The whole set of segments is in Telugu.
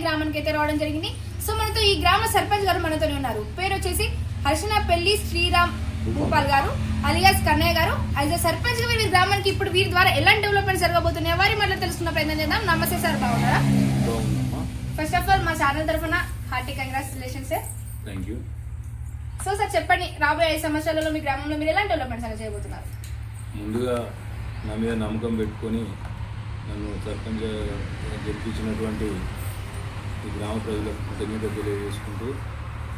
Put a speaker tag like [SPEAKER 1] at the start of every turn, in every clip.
[SPEAKER 1] గ్రామానికి అయితే రావడం జరిగింది. సో మనతో ఈ గ్రామ సర్పంచ్ గారు మనతోనే ఉన్నారు. పేరు వచ్చేసి హర్షనపల్లి శ్రీరామ్ భూపాల్ గారు అలియాస్ కన్నయ్య గారు. యాజ్ ఎ సర్పంచ్ గా వీరి గ్రామానికి ఇప్పుడు వీరి ద్వారా ఎలాంటి డెవలప్మెంట్ జరగబోతున్నాయో వారి మాటలు తెలుసుకున్న ప్రయత్నం చేద్దాం. నమస్తే సార్, బాగున్నారా? ఫస్ట్ ఆఫ్ ఆల్ మా ఛానల్ తరఫున hearty congratulations sir.
[SPEAKER 2] Thank you.
[SPEAKER 1] So sir చెప్పండి, రాబోయే 5 సంవత్సరాలలో మీ గ్రామంలో మీరు ఎలాంటి డెవలప్మెంట్స్ అనేది చేయబోతున్నారు?
[SPEAKER 2] ముందుగా నా మీద నమ్మకం పెట్టుకొని నన్ను సర్పంచ్ గెలిపించినటువంటి ఈ గ్రామ ప్రజలకు కృతజ్ఞత తెలియజేసుకుంటూ,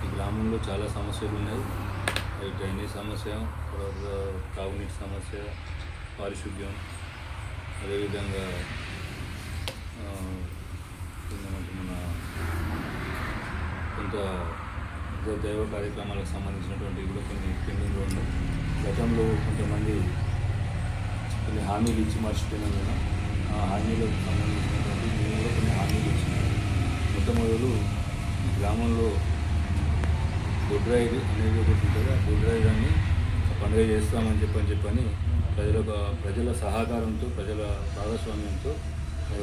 [SPEAKER 2] ఈ గ్రామంలో చాలా సమస్యలు ఉన్నాయి. డ్రైనేజ్ సమస్య, తర్వాత తాగునీటి సమస్య, పారిశుద్ధ్యం, అదేవిధంగా మన కొంత దైవ కార్యక్రమాలకు సంబంధించినటువంటి కూడా కొన్ని పెండింగ్లో ఉన్నాయి. గతంలో కొంతమంది కొన్ని హామీలు ఇచ్చి మర్చిపోయినా కూడా ఆ హామీలకు సంబంధించినటువంటి మేము కూడా కొన్ని హామీలు ఇచ్చినాం. మొట్టమొదలు గ్రామంలో బొడ్రాయి అనేది ఒకటి ఉంటుంది. ఆ బొడ్రాయి దాన్ని పండుగ చేస్తామని చెప్పని ప్రజల సహకారంతో, ప్రజల భాగస్వామ్యంతో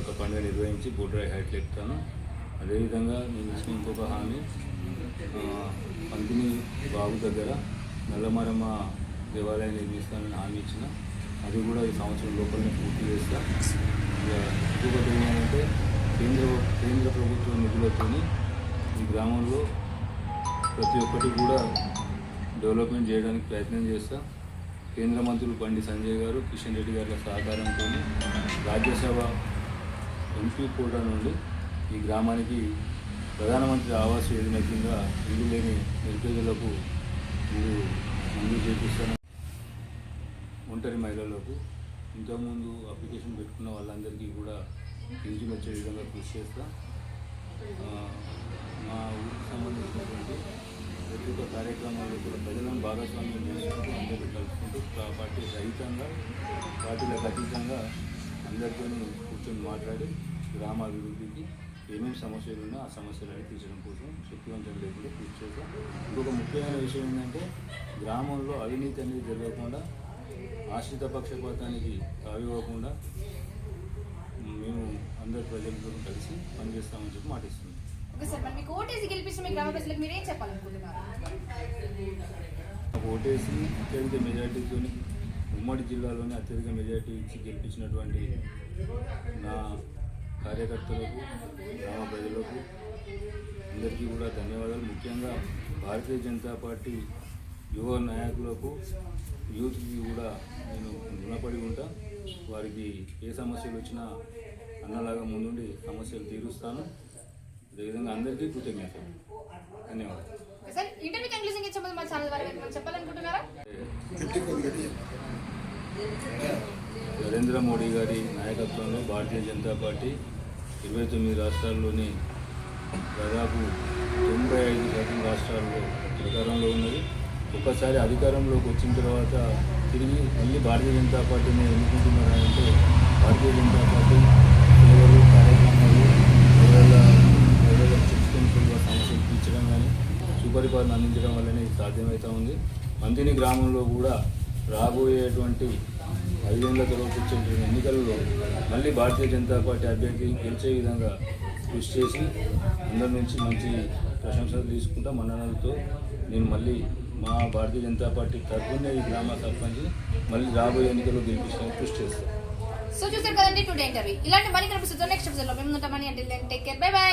[SPEAKER 2] ఒక పండుగ నిర్వహించి బొడ్రాయి హైట్లు ఎక్కుతాను. అదేవిధంగా నేను ఇచ్చిన ఇంకొక హామీ, పంపిణీ బాబు దగ్గర నల్లమరమ్మ దేవాలయం నిర్మిస్తానని హామీ ఇచ్చిన, అది కూడా ఈ సంవత్సరం లోపలనే పూర్తి చేస్తా. ఇంకొకటి ఏంటంటే కేంద్ర ప్రభుత్వ నిధులతో ఈ గ్రామంలో ప్రతి ఒక్కటి కూడా డెవలప్మెంట్ చేయడానికి ప్రయత్నం చేస్తా. కేంద్ర మంత్రులు బండి సంజయ్ గారు, కిషన్ రెడ్డి గారి సహకారంతో రాజ్యసభ ఎంపీ కోటా నుండి ఈ గ్రామానికి ప్రధానమంత్రి ఆవాస్ యోజన కింద ఇల్లు లేని నిరుపేదలకు ఇల్లు మంజూరు చేపిస్తాను. ఒంటరి మహిళలకు ఇంతకుముందు అప్లికేషన్ పెట్టుకున్న వాళ్ళందరికీ కూడా పింఛన్ వచ్చే విధంగా కృషి చేస్తా. మా ఊరికి సంబంధించినటువంటి ప్రతి ఒక్క కార్యక్రమాల్లో కూడా ప్రజలను భాగస్వామ్యం చేసుకుంటూ, అందరికీ కలుపుకుంటూ, పార్టీ రహితంగా, పార్టీలకు అతీతంగా అందరితో కూర్చొని మాట్లాడి గ్రామ అభివృద్ధికి ఏమేమి సమస్యలు ఉన్నా ఆ సమస్యలను తీర్చడం కోసం శక్తివంతం లేకుండా కృషి చేస్తాం. ఇంకొక ముఖ్యమైన విషయం ఏంటంటే, గ్రామంలో అవినీతి అనేది జరగకుండా, ఆశ్రిత పక్షపాతానికి తావివ్వకుండా మేము అందరి ప్రజలతో కలిసి పనిచేస్తామని చెప్పి మాటిస్తున్నాం.
[SPEAKER 1] మీకు ఓటేసి గెలిపించిన మీ గ్రామ ప్రజలకు మీరు ఏం చెప్పాలనుకుంటున్నారు?
[SPEAKER 2] ఓటేసి అత్యధిక మెజార్టీతో ఉమ్మడి జిల్లాలోనే అత్యధిక మెజార్టీ ఇచ్చి గెలిపించినటువంటి నా కార్యకర్తలకు, గ్రామ ప్రజలకు అందరికీ కూడా ధన్యవాదాలు. ముఖ్యంగా భారతీయ జనతా పార్టీ యువ నాయకులకు, యూత్కి కూడా నేను రుణపడి ఉంటా. వారికి ఏ సమస్యలు వచ్చినా అన్నలాగా ముందుండి సమస్యలు తీరుస్తాను. అదేవిధంగా అందరికీ కృతజ్ఞతలు, ధన్యవాదాలు. నరేంద్ర మోడీ గారి నాయకత్వంలో భారతీయ జనతా పార్టీ 29 రాష్ట్రాల్లోని దాదాపు 95% రాష్ట్రాల్లో అధికారంలో ఉన్నది. ఒక్కసారి అధికారంలోకి వచ్చిన తర్వాత తిరిగి మళ్ళీ భారతీయ జనతా పార్టీని ఎన్నుకుంటున్నారంటే, భారతీయ జనతా పార్టీ సేవలు, కార్యక్రమాలు, ప్రజలకు చిక్కుకుని సమస్యలు తీర్చడం కానీ సుపరిపాలన అందించడం వల్లనే ఇది సాధ్యమవుతూ ఉంది. మంతిని గ్రామంలో కూడా రాబోయేటువంటి 5 ఏళ్ల తర్వాత వచ్చే ఎన్నికల్లో మళ్ళీ భారతీయ జనతా పార్టీ అభ్యర్థి గెలిచే విధంగా కృషి చేసి అందరి నుంచి మంచి ప్రశంసలు తీసుకుంటా, మన్ననలతో నేను మళ్ళీ మా భారతీయ జనతా పార్టీ తరఫున ఈ గ్రామ సర్పంచ్ మళ్ళీ రాబోయే ఎన్నికల్లో గెలిపించడానికి కృషి చేస్తాను.
[SPEAKER 1] సో చూసారు కదండి టుడే ఇంటర్వ్యూ. ఇలాంటి మనీ కనిపిస్తుంది నెక్స్ట్ ఎపిసోడ్లో మేము ఉంటామని. అంటే టేక్ కేర్, బై బై.